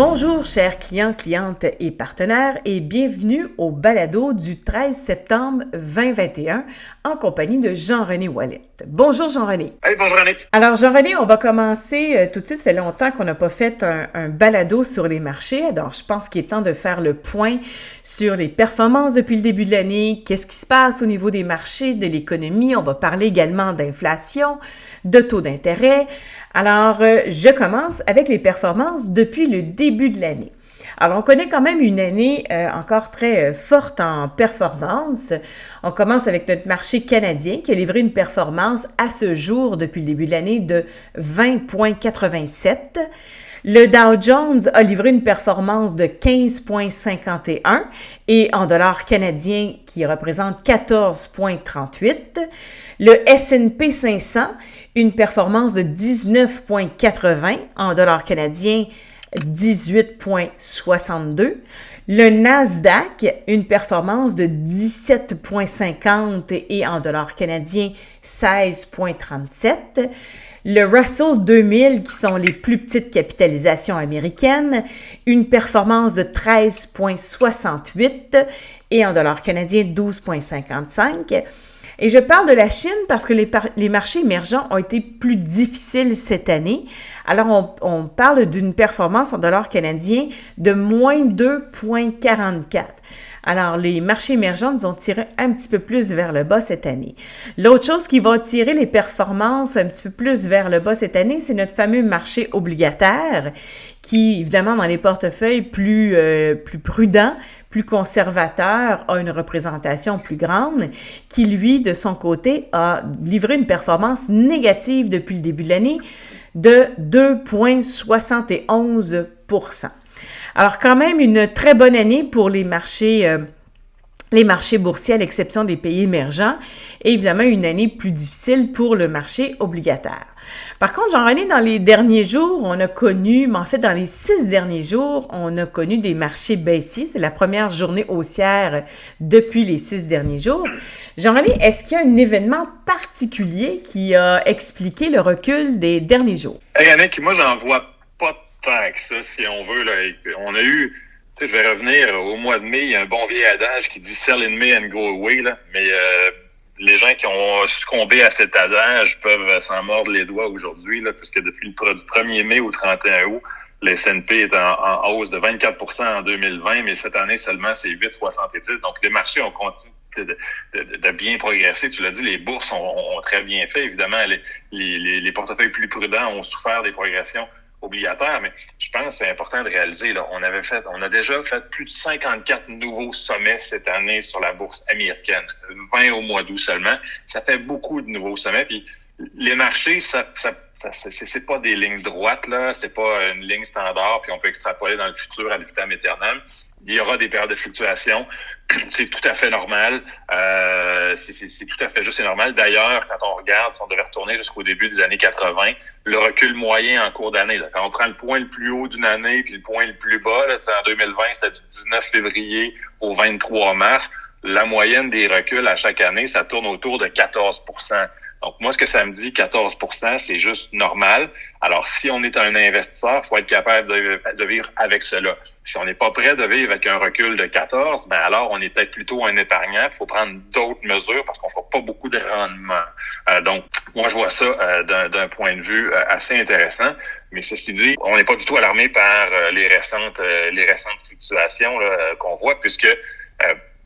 Bonjour chers clients, clientes et partenaires et bienvenue au balado du 13 septembre 2021 en compagnie de Jean-René Ouellet. Bonjour Jean-René. Hey, bonjour Annick. Alors Jean-René, on va commencer tout de suite. Ça fait longtemps qu'on n'a pas fait un balado sur les marchés. Alors je pense qu'il est temps de faire le point sur les performances depuis le début de l'année. Qu'est-ce qui se passe au niveau des marchés, de l'économie? On va parler également d'inflation, de taux d'intérêt. Alors, je commence avec les performances depuis le début de l'année. Alors, on connaît quand même une année encore très forte en performance. On commence avec notre marché canadien qui a livré une performance à ce jour depuis le début de l'année de 20,87. Le Dow Jones a livré une performance de 15,51 et en dollars canadiens qui représente 14,38. Le S&P 500, une performance de 19,80 en dollars canadiens, 18,62. Le Nasdaq, une performance de 17,50 et en dollars canadiens, 16,37. Le Russell 2000, qui sont les plus petites capitalisations américaines, une performance de 13,68 et en dollars canadiens, 12,55. Et je parle de la Chine parce que les marchés émergents ont été plus difficiles cette année. Alors, on parle d'une performance en dollars canadiens de moins 2,44. Alors, les marchés émergents nous ont tiré un petit peu plus vers le bas cette année. L'autre chose qui va tirer les performances un petit peu plus vers le bas cette année, c'est notre fameux marché obligataire qui, évidemment, dans les portefeuilles plus prudents, plus conservateurs, a une représentation plus grande, qui, lui, de son côté, a livré une performance négative depuis le début de l'année de 2,71 %. Alors, quand même, une très bonne année pour les marchés boursiers, à l'exception des pays émergents, et évidemment, une année plus difficile pour le marché obligataire. Par contre, Jean-René, dans les derniers jours, dans les 6 derniers jours, on a connu des marchés baissiers. C'est la première journée haussière depuis les 6 derniers jours. Jean-René, est-ce qu'il y a un événement particulier qui a expliqué le recul des derniers jours? Hey Annick, moi, j'en vois pas tant que ça, si on veut. Là. On a eu, je vais revenir au mois de mai, il y a un bon vieil adage qui dit « Sell in May and go away », là. Mais les gens qui ont succombé à cet adage peuvent s'en mordre les doigts aujourd'hui, là, parce que depuis du 1er mai au 31 août, le S&P est en hausse de 24 % en 2020, mais cette année seulement, c'est 8,70. Donc, les marchés ont continué de bien progresser. Tu l'as dit, les bourses ont très bien fait. Évidemment, les portefeuilles plus prudents ont souffert des progressions obligataires, mais je pense que c'est important de réaliser, là, on a déjà fait plus de 54 nouveaux sommets cette année sur la bourse américaine, 20 au mois d'août seulement. Ça fait beaucoup de nouveaux sommets, puis les marchés, c'est pas des lignes droites, là, c'est pas une ligne standard, puis on peut extrapoler dans le futur à vitam aeternam. Il y aura des périodes de fluctuation. C'est tout à fait normal. C'est tout à fait juste et normal. D'ailleurs, quand on regarde, si on devait retourner jusqu'au début des années 80, le recul moyen en cours d'année, là, quand on prend le point le plus haut d'une année puis le point le plus bas, là, en 2020, c'était du 19 février au 23 mars, la moyenne des reculs à chaque année, ça tourne autour de 14 %. Donc, moi, ce que ça me dit, 14 %, c'est juste normal. Alors, si on est un investisseur, il faut être capable de vivre avec cela. Si on n'est pas prêt de vivre avec un recul de 14, ben alors on est peut-être plutôt un épargnant. Il faut prendre d'autres mesures parce qu'on ne fera pas beaucoup de rendement. Donc, moi, je vois ça d'un point de vue assez intéressant. Mais ceci dit, on n'est pas du tout alarmé par les récentes fluctuations là, qu'on voit, puisque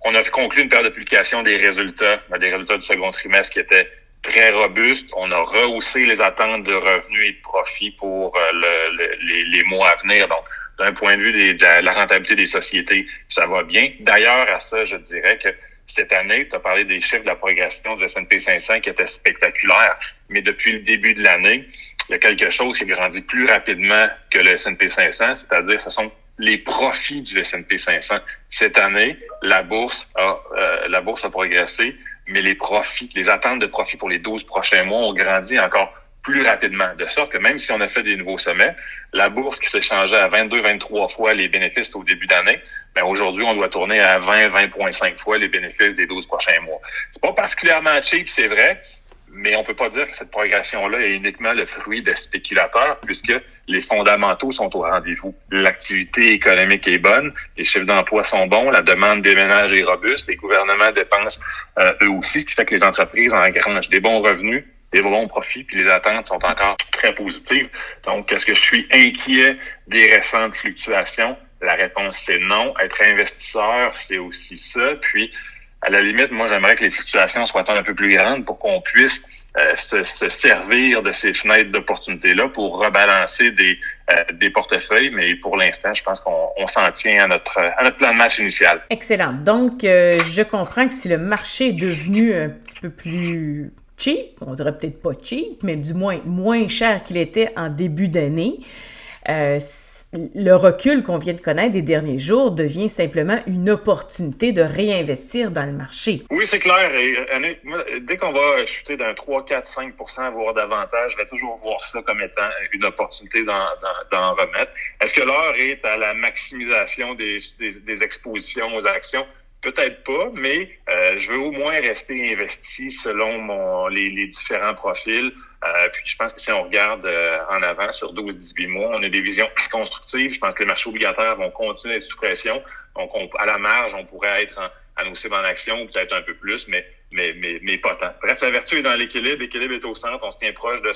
on a conclu une période de publication des résultats du second trimestre qui étaient très robuste. On a rehaussé les attentes de revenus et de profits pour les mois à venir. Donc, d'un point de vue de la rentabilité des sociétés, ça va bien. D'ailleurs, à ça, je dirais que cette année, tu as parlé des chiffres de la progression du S&P 500 qui étaient spectaculaires, mais depuis le début de l'année, il y a quelque chose qui grandit plus rapidement que le S&P 500, c'est-à-dire ce sont les profits du S&P 500. Cette année, la bourse a progressé, mais les profits, les attentes de profits pour les 12 prochains mois ont grandi encore plus rapidement. De sorte que même si on a fait des nouveaux sommets, la bourse qui s'échangeait à 22-23 fois les bénéfices au début d'année, ben aujourd'hui, on doit tourner à 20-20,5 fois les bénéfices des 12 prochains mois. C'est pas particulièrement cheap, c'est vrai, Mais on peut pas dire que cette progression-là est uniquement le fruit de spéculateurs, puisque les fondamentaux sont au rendez-vous. L'activité économique est bonne, les chiffres d'emploi sont bons, la demande des ménages est robuste, les gouvernements dépensent eux aussi, ce qui fait que les entreprises engrangent des bons revenus, des bons profits, puis les attentes sont encore très positives. Donc, est-ce que je suis inquiet des récentes fluctuations? La réponse, c'est non. Être investisseur, c'est aussi ça. Puis, à la limite, moi, j'aimerais que les fluctuations soient un peu plus grandes pour qu'on puisse se servir de ces fenêtres d'opportunités-là pour rebalancer des portefeuilles. Mais pour l'instant, je pense qu'on s'en tient à notre plan de match initial. Excellent. Donc, je comprends que si le marché est devenu un petit peu plus cheap, on dirait peut-être pas cheap, mais du moins cher qu'il était en début d'année, le recul qu'on vient de connaître des derniers jours devient simplement une opportunité de réinvestir dans le marché. Oui, c'est clair. Et dès qu'on va chuter d'un 3, 4, 5 voire davantage, je vais toujours voir ça comme étant une opportunité d'en remettre. Est-ce que l'heure est à la maximisation des expositions aux actions? Peut-être pas, mais je veux au moins rester investi selon les différents profils. Puis je pense que si on regarde en avant sur 12-18 mois, on a des visions plus constructives. Je pense que les marchés obligataires vont continuer à être sous pression. Donc, à la marge, on pourrait être à nos cibles en action, ou peut-être un peu plus, mais pas tant. Bref, la vertu est dans l'équilibre. L'équilibre est au centre. On se tient proche de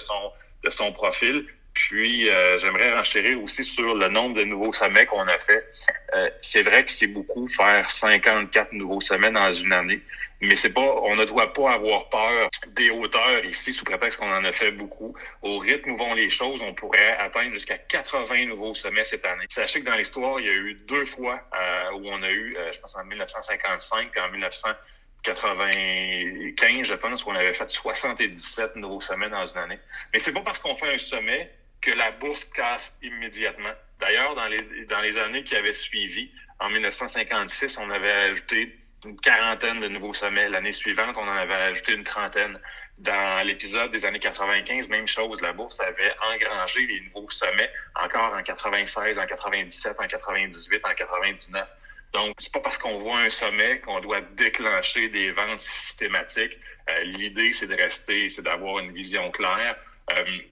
son profil. Puis, j'aimerais renchérir aussi sur le nombre de nouveaux sommets qu'on a fait. C'est vrai que c'est beaucoup faire 54 nouveaux sommets dans une année, mais on ne doit pas avoir peur des hauteurs ici sous prétexte qu'on en a fait beaucoup. Au rythme où vont les choses, on pourrait atteindre jusqu'à 80 nouveaux sommets cette année. Sachez que dans l'histoire, il y a eu 2 fois où on a eu, je pense en 1955 et en 1995, je pense, qu'on avait fait 77 nouveaux sommets dans une année. Mais c'est pas parce qu'on fait un sommet que la bourse casse immédiatement. D'ailleurs, dans les années qui avaient suivi, en 1956, on avait ajouté une quarantaine de nouveaux sommets. L'année suivante, on en avait ajouté une trentaine. Dans l'épisode des années 95, même chose, la bourse avait engrangé les nouveaux sommets encore en 96, en 97, en 98, en 99. Donc, c'est pas parce qu'on voit un sommet qu'on doit déclencher des ventes systématiques. L'idée, c'est d'avoir une vision claire.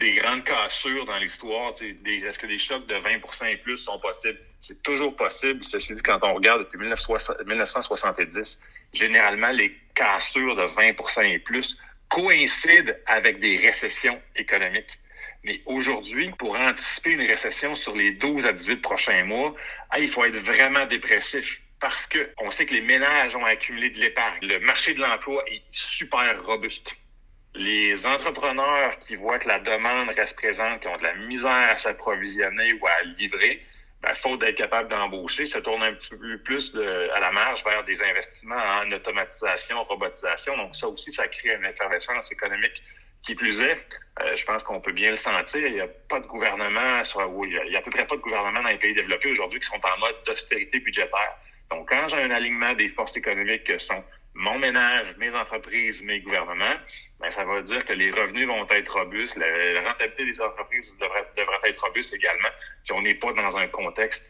Des grandes cassures dans l'histoire, est-ce que des chocs de 20% et plus sont possibles? C'est toujours possible. Ceci dit, quand on regarde depuis 1970, généralement, les cassures de 20% et plus coïncident avec des récessions économiques. Mais aujourd'hui, pour anticiper une récession sur les 12 à 18 prochains mois, il faut être vraiment dépressif. Parce que on sait que les ménages ont accumulé de l'épargne. Le marché de l'emploi est super robuste. Les entrepreneurs qui voient que la demande reste présente, qui ont de la misère à s'approvisionner ou à livrer, faute d'être capable d'embaucher, se tournent un petit peu plus à la marge vers des investissements en automatisation, robotisation. Donc ça aussi, ça crée une effervescence économique. Qui plus est, je pense qu'on peut bien le sentir, il n'y a pas de gouvernement, il y a à peu près pas de gouvernement dans les pays développés aujourd'hui qui sont en mode d'austérité budgétaire. Donc quand j'ai un alignement des forces économiques que sont mon ménage, mes entreprises, mes gouvernements, ça va dire que les revenus vont être robustes, la rentabilité des entreprises devrait être robuste également, puis on n'est pas dans un contexte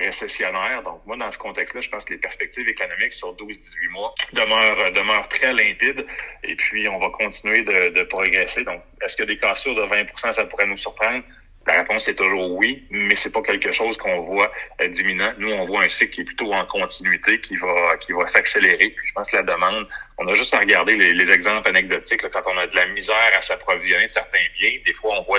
récessionnaire. Donc moi, dans ce contexte-là, je pense que les perspectives économiques sur 12-18 mois demeurent très limpides et puis on va continuer de progresser. Donc, est-ce que des cassures de 20%, ça pourrait nous surprendre? La réponse est toujours oui, mais c'est pas quelque chose qu'on voit diminuant. Nous, on voit un cycle qui est plutôt en continuité, qui va s'accélérer. Puis je pense que la demande, on a juste à regarder les exemples anecdotiques. Là, quand on a de la misère à s'approvisionner de certains biens, des fois on voit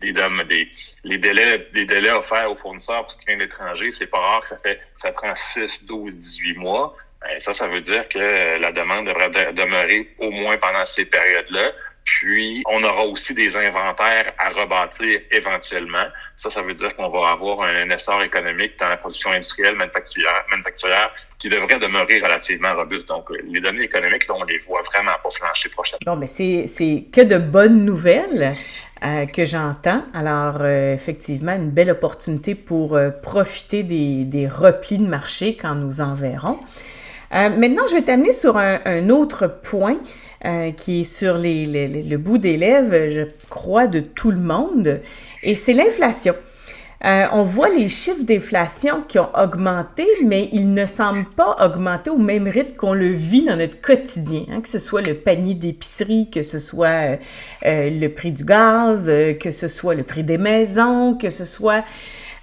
les délais offerts aux fournisseurs pour ce qui vient de l'étranger. C'est pas rare que ça prend 6, 12, 18 mois. Ça veut dire que la demande devrait demeurer au moins pendant ces périodes-là. Puis, on aura aussi des inventaires à rebâtir éventuellement. Ça veut dire qu'on va avoir un essor économique dans la production industrielle, manufacturière qui devrait demeurer relativement robuste. Donc, les données économiques, là, on les voit vraiment pas flancher prochainement. Bon, mais c'est que de bonnes nouvelles que j'entends. Alors, effectivement, une belle opportunité pour profiter des replis de marché quand nous en verrons. Maintenant, je vais t'amener sur un autre point qui est sur le bout des lèvres, je crois, de tout le monde, et c'est l'inflation. On voit les chiffres d'inflation qui ont augmenté, mais ils ne semblent pas augmenter au même rythme qu'on le vit dans notre quotidien, hein, que ce soit le panier d'épicerie, que ce soit le prix du gaz, que ce soit le prix des maisons, que ce soit...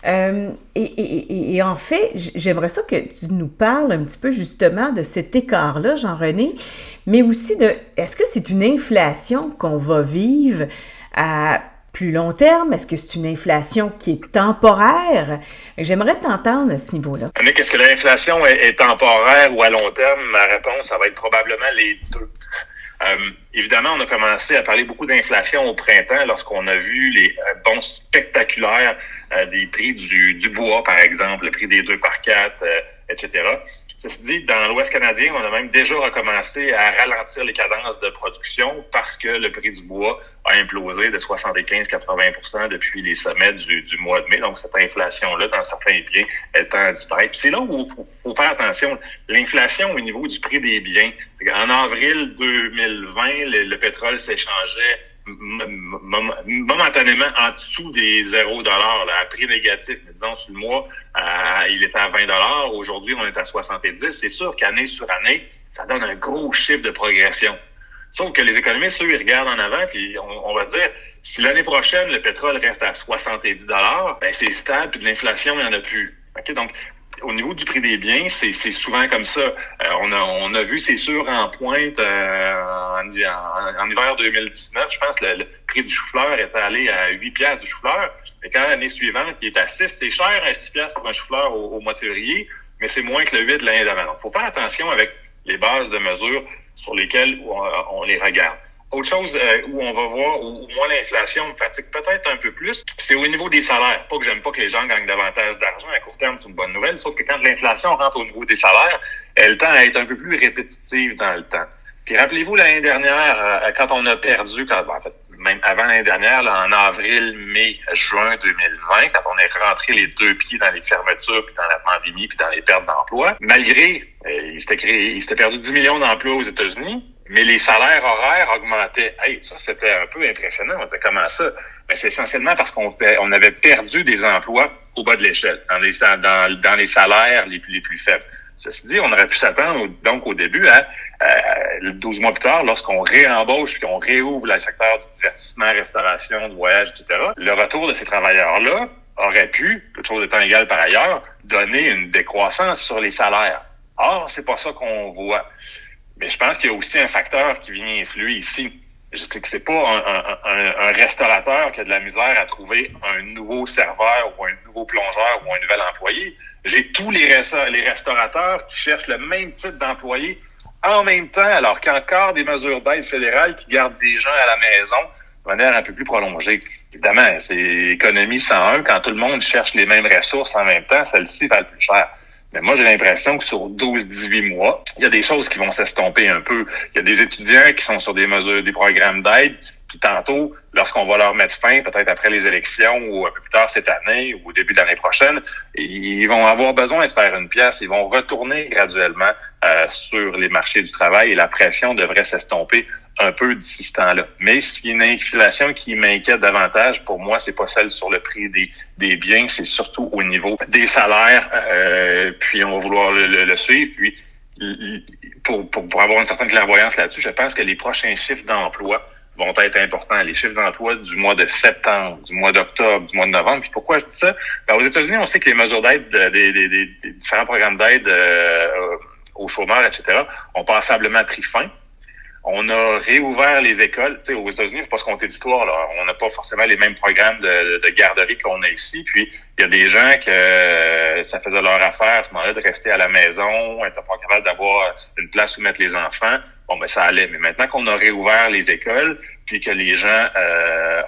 et en fait, j'aimerais ça que tu nous parles un petit peu justement de cet écart-là, Jean-René, mais aussi de, est-ce que c'est une inflation qu'on va vivre à plus long terme? Est-ce que c'est une inflation qui est temporaire? J'aimerais t'entendre à ce niveau-là. Mais qu'est-ce que l'inflation est temporaire ou à long terme? Ma réponse, ça va être probablement les deux. Évidemment, on a commencé à parler beaucoup d'inflation au printemps lorsqu'on a vu les bons spectaculaires des prix du bois, par exemple, le prix des 2x4, etc. Ceci dit, dans l'Ouest canadien, on a même déjà recommencé à ralentir les cadences de production parce que le prix du bois a implosé de 75-80% depuis les sommets du mois de mai. Donc, cette inflation-là, dans certains biens, elle tend à disparaître. Puis c'est là où il faut faire attention. L'inflation au niveau du prix des biens. En avril 2020, le pétrole s'échangeait momentanément en dessous des 0 $, à prix négatif, mais disons sur le mois, il était à 20 $. Aujourd'hui, on est à 70. C'est sûr qu'année sur année, ça donne un gros chiffre de progression. Sauf que les économistes, eux, ils regardent en avant, puis on va dire, si l'année prochaine, le pétrole reste à 70 $, ben c'est stable, puis de l'inflation, il n'y en a plus. Okay? Donc, au niveau du prix des biens, c'est souvent comme ça. On a vu, c'est sûr, en pointe en hiver 2019, je pense, le prix du chou-fleur était allé à 8 piastres du chou-fleur. Et quand l'année suivante, il est à 6, c'est cher à 6 piastres pour un chou-fleur au mois de février, mais c'est moins que le 8 de l'année d'avant. Donc, il faut faire attention avec les bases de mesure sur lesquelles on les regarde. Autre chose où on va voir, où moi l'inflation me fatigue peut-être un peu plus, c'est au niveau des salaires. Pas que j'aime pas que les gens gagnent davantage d'argent, à court terme c'est une bonne nouvelle, sauf que quand l'inflation rentre au niveau des salaires, elle tend à être un peu plus répétitive dans le temps. Puis rappelez-vous l'année dernière, quand on a perdu, en fait, même avant l'année dernière, là, en avril, mai, juin 2020, quand on est rentré les deux pieds dans les fermetures, puis dans la pandémie, puis dans les pertes d'emplois, malgré, il s'était perdu 10 millions d'emplois aux États-Unis, mais les salaires horaires augmentaient. Hey, ça, c'était un peu impressionnant. On était comment ça? Mais c'est essentiellement parce qu'on avait perdu des emplois au bas de l'échelle, dans les salaires les plus faibles. Ceci dit, on aurait pu s'attendre donc au début à 12 mois plus tard, lorsqu'on réembauche puis qu'on réouvre le secteur du divertissement, restauration, du voyage, etc., le retour de ces travailleurs-là aurait pu, toute chose étant égale par ailleurs, donner une décroissance sur les salaires. Or, c'est pas ça qu'on voit. Mais je pense qu'il y a aussi un facteur qui vient influer ici. Je sais que c'est pas un restaurateur qui a de la misère à trouver un nouveau serveur ou un nouveau plongeur ou un nouvel employé. J'ai tous les restaurateurs qui cherchent le même type d'employé en même temps, alors qu'il y a encore des mesures d'aide fédérales qui gardent des gens à la maison de manière un peu plus prolongée. Évidemment, c'est économie 101. Quand tout le monde cherche les mêmes ressources en même temps, celles-ci valent plus cher. Mais moi, j'ai l'impression que sur 12-18 mois, il y a des choses qui vont s'estomper un peu. Il y a des étudiants qui sont sur des programmes d'aide, puis tantôt, lorsqu'on va leur mettre fin, peut-être après les élections ou un peu plus tard cette année ou au début de l'année prochaine, ils vont avoir besoin de faire une pièce. Ils vont retourner graduellement sur les marchés du travail et la pression devrait s'estomper un peu d'ici ce temps-là. Mais s'il y a une inflation qui m'inquiète davantage, pour moi, c'est pas celle sur le prix des biens, c'est surtout au niveau des salaires. Puis on va vouloir le suivre. Puis pour avoir une certaine clairvoyance là-dessus, je pense que les prochains chiffres d'emploi vont être importants. Les chiffres d'emploi du mois de septembre, du mois d'octobre, du mois de novembre. Puis pourquoi je dis ça? Ben, aux États-Unis, on sait que les mesures d'aide, des différents programmes d'aide aux chômeurs, etc., ont passablement pris fin. On a réouvert les écoles. Tu sais, aux États-Unis, il ne faut pas se compter d'histoire, là. On n'a pas forcément les mêmes programmes de garderie qu'on a ici. Puis, il y a des gens que ça faisait leur affaire à ce moment-là de rester à la maison, n'étaient pas capables d'avoir une place où mettre les enfants. Bon, ben ça allait. Mais maintenant qu'on a réouvert les écoles, puis que les gens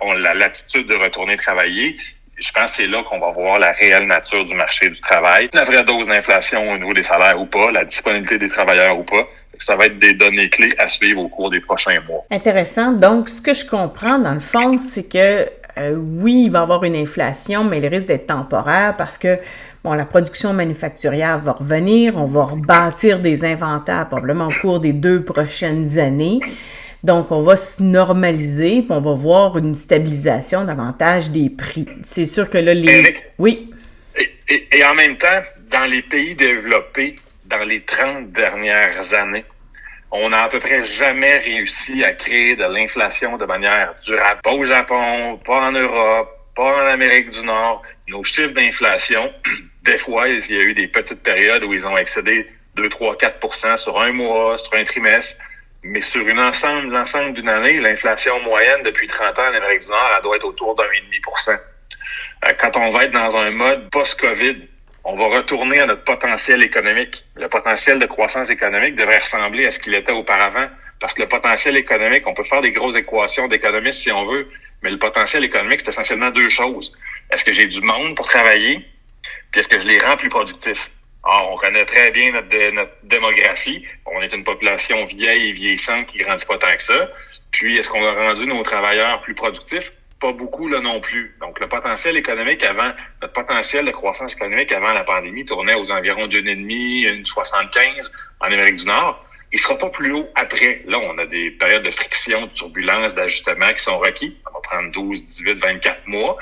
ont la latitude de retourner travailler, je pense que c'est là qu'on va voir la réelle nature du marché du travail. La vraie dose d'inflation au niveau des salaires ou pas, la disponibilité des travailleurs ou pas. Ça va être des données clés à suivre au cours des prochains mois. Intéressant. Donc, ce que je comprends, dans le fond, c'est que oui, il va y avoir une inflation, mais il risque d'être temporaire parce que bon, la production manufacturière va revenir, on va rebâtir des inventaires probablement au cours des 2 prochaines années. Donc, on va se normaliser, puis on va voir une stabilisation davantage des prix. C'est sûr que là, Éric, Oui. et en même temps, dans les pays développés, dans les 30 dernières années, on n'a à peu près jamais réussi à créer de l'inflation de manière durable. Pas au Japon, pas en Europe, pas en Amérique du Nord. Nos chiffres d'inflation, des fois, il y a eu des petites périodes où ils ont excédé 2, 3, 4% sur un mois, sur un trimestre. Mais sur l'ensemble d'une année, l'inflation moyenne depuis 30 ans en Amérique du Nord, elle doit être autour d'1,5%. Quand on va être dans un mode post-COVID, on va retourner à notre potentiel économique. Le potentiel de croissance économique devrait ressembler à ce qu'il était auparavant. Parce que le potentiel économique, on peut faire des grosses équations d'économistes si on veut, mais le potentiel économique, c'est essentiellement deux choses. Est-ce que j'ai du monde pour travailler? Puis est-ce que je les rends plus productifs? Or, on connaît très bien notre démographie. On est une population vieille et vieillissante qui grandit pas tant que ça. Puis, est-ce qu'on a rendu nos travailleurs plus productifs? Pas beaucoup, là, non plus. Donc, notre potentiel de croissance économique avant la pandémie tournait aux environs d'1,5, 1,75 en Amérique du Nord. Il sera pas plus haut après. Là, on a des périodes de friction, de turbulence, d'ajustement qui sont requis. Ça va prendre 12, 18, 24 mois.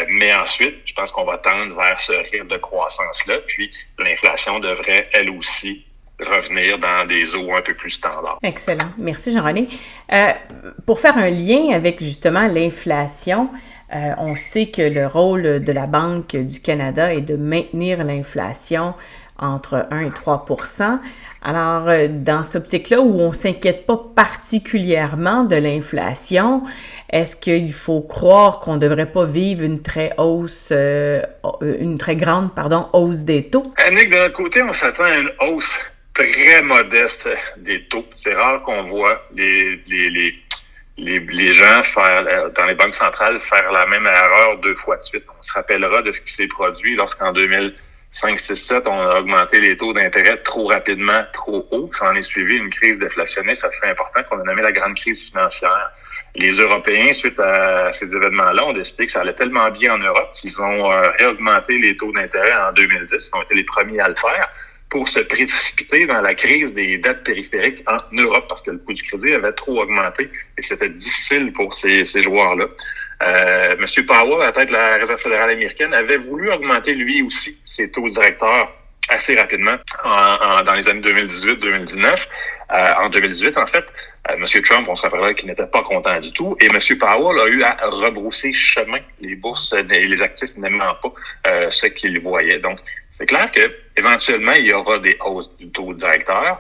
Mais ensuite, je pense qu'on va tendre vers ce rythme de croissance-là. Puis, l'inflation devrait, elle aussi, revenir dans des eaux un peu plus standards. Excellent. Merci, Jean-René. Pour faire un lien avec justement l'inflation, on sait que le rôle de la Banque du Canada est de maintenir l'inflation entre 1 et 3 %. Alors, dans cette optique-là où on ne s'inquiète pas particulièrement de l'inflation, est-ce qu'il faut croire qu'on ne devrait pas vivre une très grande hausse des taux? Annick, de notre côté, on s'attend à une hausse très modeste des taux. C'est rare qu'on voit les gens faire, dans les banques centrales, faire la même erreur 2 fois de suite. On se rappellera de ce qui s'est produit lorsqu'en 2005, 6, 7, on a augmenté les taux d'intérêt trop rapidement, trop haut. Ça en est suivi une crise déflationniste assez importante qu'on a nommée la grande crise financière. Les Européens, suite à ces événements-là, ont décidé que ça allait tellement bien en Europe qu'ils ont réaugmenté les taux d'intérêt en 2010. Ils ont été les premiers à le faire pour se précipiter dans la crise des dettes périphériques en Europe parce que le coût du crédit avait trop augmenté et c'était difficile pour ces joueurs-là. M. Powell, à la tête de la Réserve fédérale américaine, avait voulu augmenter lui aussi ses taux directeurs assez rapidement dans les années 2018-2019. En 2018, en fait, M. Trump, on se rappellera qu'il n'était pas content du tout. Et M. Powell a eu à rebrousser chemin. Les bourses et les actifs n'aimant pas ce qu'ils voyaient. Donc, c'est clair que éventuellement il y aura des hausses du taux directeur,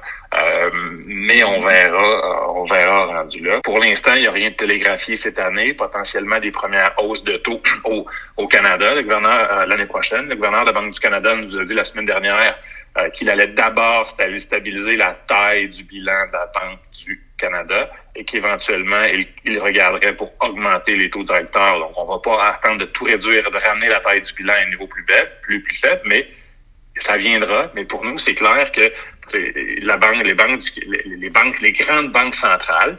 mais on verra rendu là. Pour l'instant, il n'y a rien de télégraphié cette année. Potentiellement des premières hausses de taux au Canada. Le gouverneur l'année prochaine, le gouverneur de la Banque du Canada nous a dit la semaine dernière qu'il allait d'abord stabiliser la taille du bilan de la Banque du Canada et qu'éventuellement, il regarderait pour augmenter les taux directeurs. Donc, on va pas attendre de tout réduire, de ramener la taille du bilan à un niveau plus faible, mais ça viendra. Mais pour nous, c'est clair que les grandes banques centrales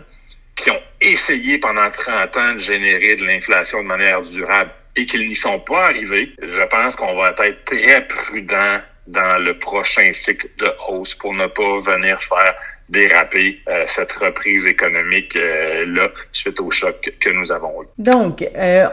qui ont essayé pendant 30 ans de générer de l'inflation de manière durable et qu'ils n'y sont pas arrivés, je pense qu'on va être très prudent dans le prochain cycle de hausse pour ne pas venir faire déraper cette reprise économique là suite au choc que nous avons eu. Donc,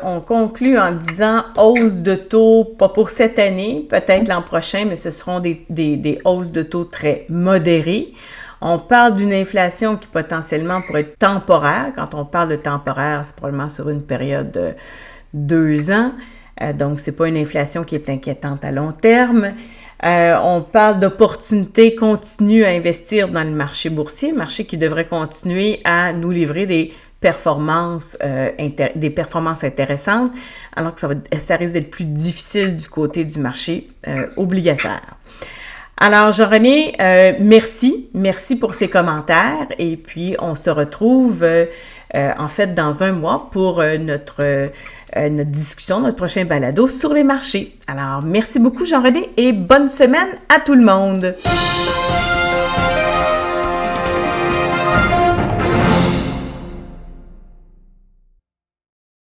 on conclut en disant hausse de taux, pas pour cette année, peut-être l'an prochain, mais ce seront des hausses de taux très modérées. On parle d'une inflation qui potentiellement pourrait être temporaire. Quand on parle de temporaire, c'est probablement sur une période de 2 ans. Donc, c'est pas une inflation qui est inquiétante à long terme. On parle d'opportunités continues à investir dans le marché boursier, marché qui devrait continuer à nous livrer des performances intéressantes, alors que ça risque d'être plus difficile du côté du marché obligataire. Alors, Jean-René, merci pour ces commentaires et puis on se retrouve en fait dans un mois pour notre discussion, notre prochain balado sur les marchés. Alors, merci beaucoup Jean-René et bonne semaine à tout le monde!